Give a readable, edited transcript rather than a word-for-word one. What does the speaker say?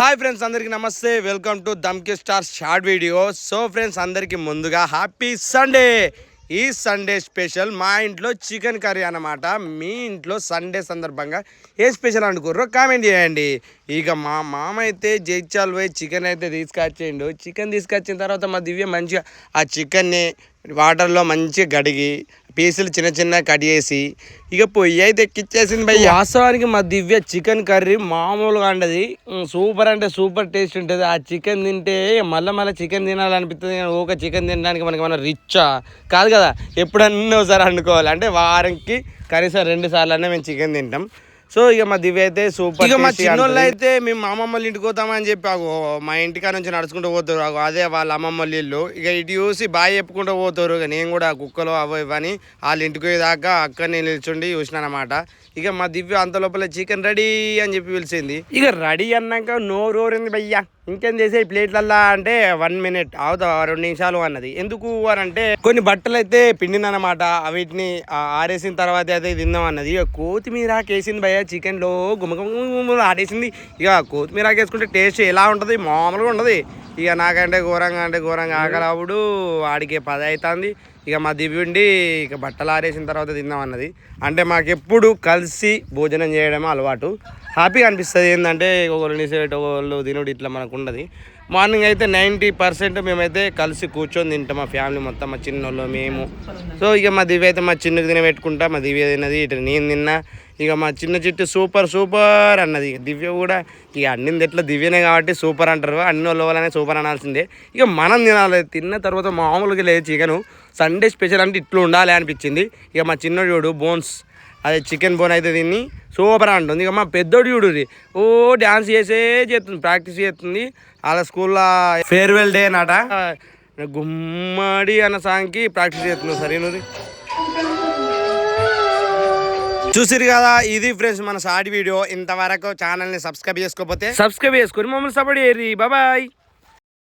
Hi friends, అందరికీ నమస్తే. Welcome to Dhamki star short video. So friends, అందరికీ ముందుగా హ్యాపీ సండే. ఈ సండే స్పెషల్ మా ఇంట్లో చికెన్ కర్రీ అన్నమాట. మీ ఇంట్లో సండే సందర్భంగా ఏ స్పెషల్ అనుకుర్రో కామెంట్ చేయండి. ఇక మా మామ అయితే జైత్యాలు పోయి చికెన్ అయితే తీసుకొచ్చిండు. చికెన్ తీసుకొచ్చిన తర్వాత మా దివ్య మంచిగా ఆ చికెన్ని వాటర్లో మంచిగా కడిగి పీసులు చిన్న చిన్న కట్ చేసి ఇక పొయ్యి అయితే ఎక్కిచ్చేసింది భయ్య. వాస్తవానికి మా దివ్య చికెన్ కర్రీ మామూలుగా ఉండదు, సూపర్ అంటే సూపర్ టేస్ట్ ఉంటుంది. ఆ చికెన్ తింటే మళ్ళీ చికెన్ తినాలనిపిస్తుంది. కానీ ఒక చికెన్ తినడానికి మనకి మన రిచ్చా కాదు కదా, ఎప్పుడన్నా ఒకసారి అనుకోవాలి. అంటే వారానికి కనీసం 2 సార్లు అన్నా మేము చికెన్ తింటాం. సో ఇక మా దివ్య అయితే సూపర్. ఇక మా చిన్నోళ్ళు అయితే మేము మా అమ్మమ్మ వాళ్ళ ఇంటికి పోతామని చెప్పి మా ఇంటికాడ నుంచి నడుచుకుంటూ పోతారు. అదే వాళ్ళ అమ్మమ్మ వాళ్ళ ఇల్లు. ఇక ఇటు చూసి బాగా చెప్పుకుంటూ పోతారు. ఇక నేను కూడా కుక్కలు అవి ఇవని వాళ్ళ ఇంటికి పోయేదాకా అక్కడనే నిల్చుండి చూసినాను అనమాట. ఇక మా దివ్య అంత లోపల చికెన్ రెడీ అని చెప్పి పిలిచింది. ఇక రెడీ అన్నాక నోరోరింది భయ్యా. ఇంకేం చేసే ప్లేట్లల్లా అంటే 1 మినిట్ అవుతా 2 నిమిషాలు అన్నది. ఎందుకు అని అంటే కొన్ని బట్టలు అయితే పిండినమాట. వీటిని ఆరేసిన తర్వాత అయితే తిందాం అన్నది. ఇక కొత్తిమీర వేసింది భయ్య చికెన్లో గుమగుమ ఆడేసింది. ఇక కొత్తిమీర వేసుకుంటే టేస్ట్ ఎలా ఉంటుంది, మామూలుగా ఉండదు. ఇక నాకంటే ఘోరంగా ఆకలవుడు వాడికి 10 అవుతుంది. ఇక మా దివ్యుండి ఇక బట్టలు ఆరేసిన తర్వాత తిందాం అన్నది. అంటే మాకెప్పుడు కలిసి భోజనం చేయడమే అలవాటు. హ్యాపీగా అనిపిస్తుంది. ఏంటంటే ఒకళ్ళు నిసేట ఒకళ్ళు తినుడు ఇట్లా మనకు ఉండదు. మార్నింగ్ అయితే 90% మేమైతే కలిసి కూర్చొని తింటాం, మా ఫ్యామిలీ మొత్తం, మా చిన్నోళ్ళు మేము. సో ఇక మా దివ్య అయితే మా చిన్నకి తినబెట్టుకుంటా, మా దివ్య తిన్నది, ఇటు నేను తిన్నా. ఇక మా చిన్న చిట్టు సూపర్ అన్నది. దివ్య కూడా ఇక అన్నింది ఎట్లా దివ్యనే కాబట్టి సూపర్ అంటారు. అన్ని వాళ్ళనే సూపర్ అనాల్సిందే. ఇక మనం తినాలి. తిన్న తర్వాత మామూలుగా లేదు చికెను. సండే స్పెషల్ అంటే ఇట్లా ఉండాలి అనిపించింది. ఇక మా చిన్నోడు చూడు బోన్స్, అదే చికెన్ బోన్ అయితే తిని సూపర్ అంటుంది. ఇక మా పెద్దోడు చూడు డ్యాన్స్ చేస్తుంది, ప్రాక్టీస్ చేస్తుంది. వాళ్ళ స్కూల్లో ఫేర్వెల్ డే నాట గుమ్మడి అన్న సాంగ్కి ప్రాక్టీస్ చేస్తుంది. సరేనూరి చూసిరు కదా, ఇది ఫ్రెండ్స్ మన షార్ట్ వీడియో. ఇంతవరకు ఛానల్ని సబ్స్క్రైబ్ చేసుకోకపోతే సబ్స్క్రైబ్ చేసుకొని మమ్మల్ని సపోర్ట్ చేయరు. బాయ్.